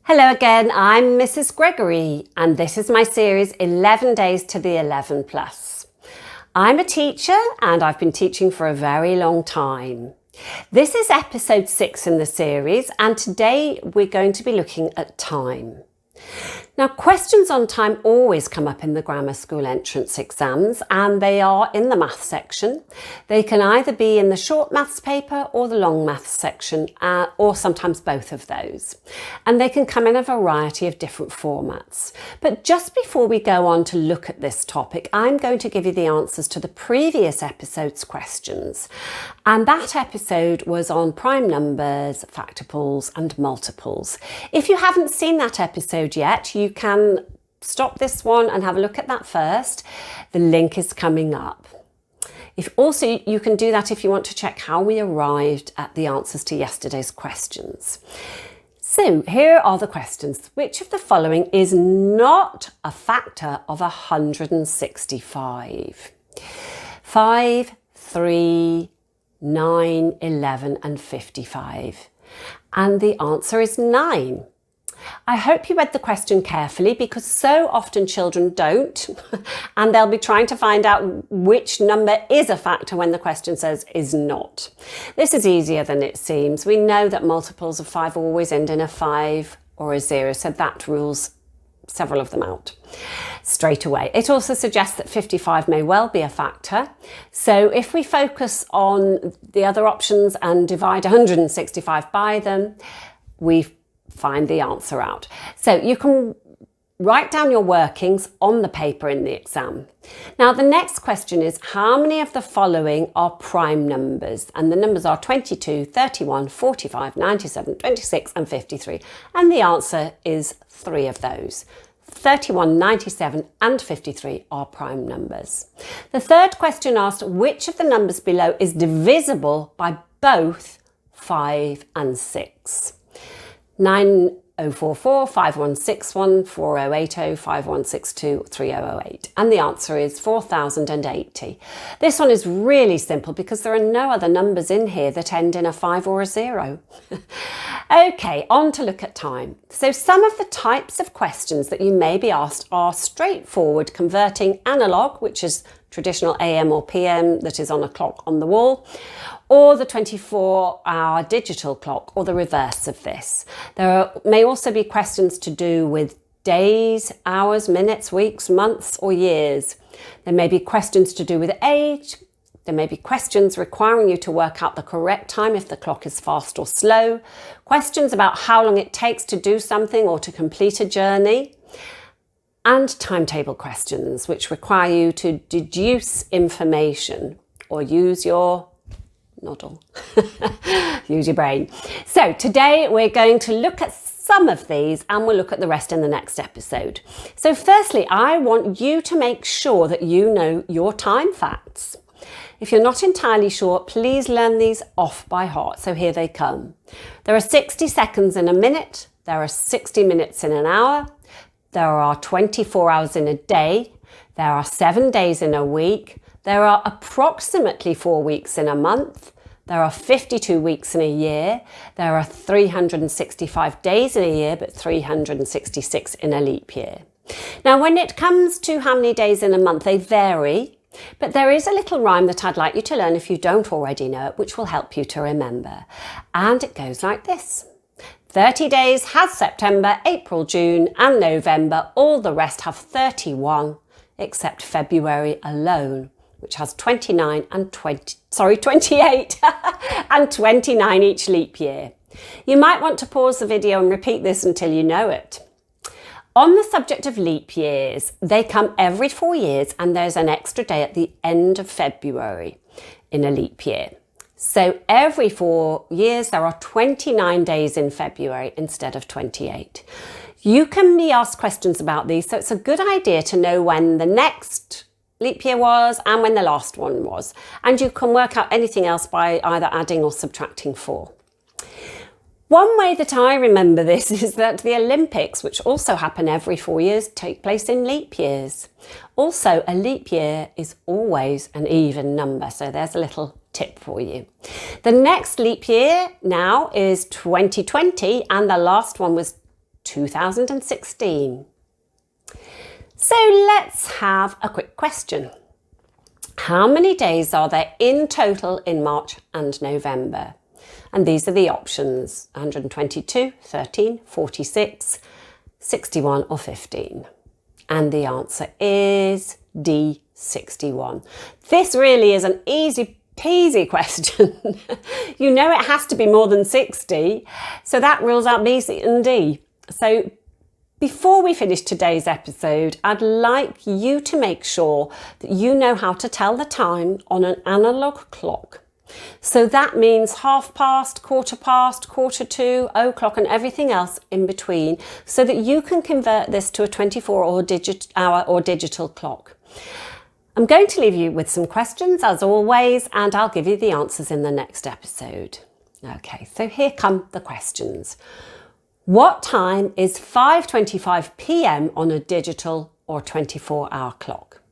Hello again, I'm Mrs. Gregory and this is my series 11 Days to the 11 Plus. I'm a teacher and I've been teaching for a very long time. This is episode 6 in the series and today we're going to be looking at time. Now, questions on time always come up in the grammar school entrance exams and they are in the maths section. They can either be in the short maths paper or the long maths section, or sometimes both of those. And they can come in a variety of different formats. But just before we go on to look at this topic, I'm going to give you the answers to the previous episode's questions. And that episode was on prime numbers, factorials and multiples. If you haven't seen that episode yet, you can stop this one and have a look at that first. The link is coming up. Also, you can do that if you want to check how we arrived at the answers to yesterday's questions. So here are the questions. Which of the following is not a factor of 165? 5, 3, 9, 11 and 55. And the answer is 9. I hope you read the question carefully because so often children don't and they'll be trying to find out which number is a factor when the question says is not. This is easier than it seems. We know that multiples of 5 always end in a 5 or a 0, so that rules several of them out straight away. It also suggests that 55 may well be a factor. So if we focus on the other options and divide 165 by them, we find the answer out. So you can write down your workings on the paper in the exam. Now the next question is, how many of the following are prime numbers? And the numbers are 22, 31, 45, 97, 26 and 53. And the answer is 3 of those. 31, 97 and 53 are prime numbers. The third question asked, which of the numbers below is divisible by both 5 and 6? 9044, 5161, 4080, 5162, 3008. And the answer is 4080. This one is really simple because there are no other numbers in here that end in a 5 or a 0. Okay, on to look at time. So some of the types of questions that you may be asked are straightforward, converting analog, which is traditional AM or PM that is on a clock on the wall, or the 24-hour digital clock, or the reverse of this. May also be questions to do with days, hours, minutes, weeks, months, or years. There may be questions to do with age. There may be questions requiring you to work out the correct time if the clock is fast or slow. Questions about how long it takes to do something or to complete a journey. And timetable questions, which require you to deduce information or use your noddle, use your brain. So today we're going to look at some of these and we'll look at the rest in the next episode. So firstly, I want you to make sure that you know your time facts. If you're not entirely sure, please learn these off by heart. So here they come. There are 60 seconds in a minute. There are 60 minutes in an hour. There are 24 hours in a day. There are 7 days in a week. There are approximately 4 weeks in a month. There are 52 weeks in a year. There are 365 days in a year, but 366 in a leap year. Now, when it comes to how many days in a month, they vary, but there is a little rhyme that I'd like you to learn if you don't already know it, which will help you to remember. And it goes like this. 30 days has September, April, June and November. All the rest have 31, except February alone, which has 28 and 29 each leap year. You might want to pause the video and repeat this until you know it. On the subject of leap years, they come every 4 years and there's an extra day at the end of February in a leap year. So every 4 years, there are 29 days in February instead of 28. You can be asked questions about these, so it's a good idea to know when the next leap year was and when the last one was. And you can work out anything else by either adding or subtracting 4. One way that I remember this is that the Olympics, which also happen every 4 years, take place in leap years. Also, a leap year is always an even number, so there's a little tip for you. The next leap year now is 2020 and the last one was 2016. So let's have a quick question. How many days are there in total in March and November? And these are the options: 122, 13, 46, 61 or 15. And the answer is D, 61. This really is an easy peasy question. You know it has to be more than 60, so that rules out B, C and D. So before we finish today's episode, I'd like you to make sure that you know how to tell the time on an analogue clock. So that means half past, quarter to, o'clock and everything else in between, so that you can convert this to a 24-hour or digital clock. I'm going to leave you with some questions as always, and I'll give you the answers in the next episode. Okay, so here come the questions. What time is 5:25 p.m. on a digital or 24-hour clock?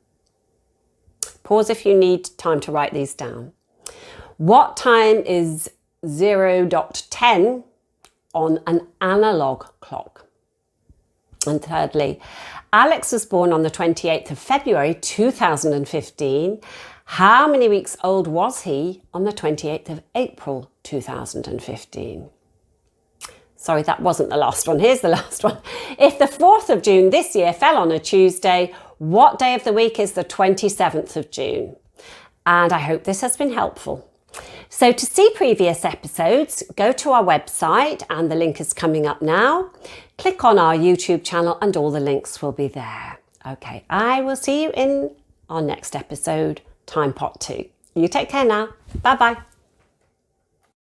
Pause if you need time to write these down. What time is 0.10 on an analogue clock? And thirdly, Alex was born on the 28th of February 2015. How many weeks old was he on the 28th of April 2015? Sorry, that wasn't the last one. Here's the last one. If the 4th of June this year fell on a Tuesday, what day of the week is the 27th of June? And I hope this has been helpful. So to see previous episodes, go to our website and the link is coming up now. Click on our YouTube channel and all the links will be there. Okay, I will see you in our next episode, Time Pot 2. You take care now. Bye-bye.